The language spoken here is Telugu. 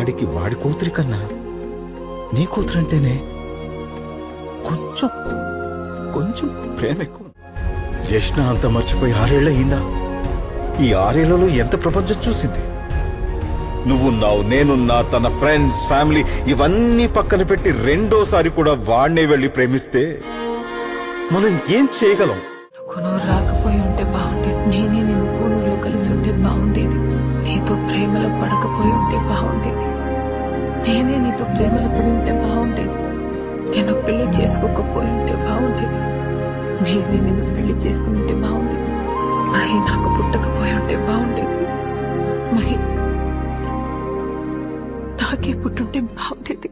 వాడికి వాడి కూతురి కన్నా నీ కూతురంటేనే కొంచెం కొంచెం ప్రేమ ఎక్కువ. యష్ణ అంత మర్చిపోయి 6 ఏళ్ళు అయిందా? ఈ 6 ఏళ్లలో ఎంత ప్రపంచం చూసింది. నువ్వున్నావు, నేనున్నా, తన ఫ్రెండ్స్, ఫ్యామిలీ ఇవన్నీ పక్కన పెట్టి రెండోసారి కూడా వాడినే వెళ్లి ప్రేమిస్తే మనం ఏం చేయగలం? నువ్వు రాకపోయి ఉంటే బాగుండేది. నేనే నేను పూణెలో కలిసి ఉంటే బాగుండేది. నీతో ప్రేమలో పడకపోయి ఉంటే బాగుండేది. నేనే నీతో ప్రేమలో పడి ఉంటే బాగుండేది. నేను పెళ్లి చేసుకోకపోయి ఉంటే బాగుండేది. నేనే నిన్ను పెళ్లి చేసుకుని ఉంటే బాగుండేది. మహి నాకు పుట్టకపోయి ఉంటే బాగుండేది. మహి నాకే పుట్టుంటే బాగుండేది.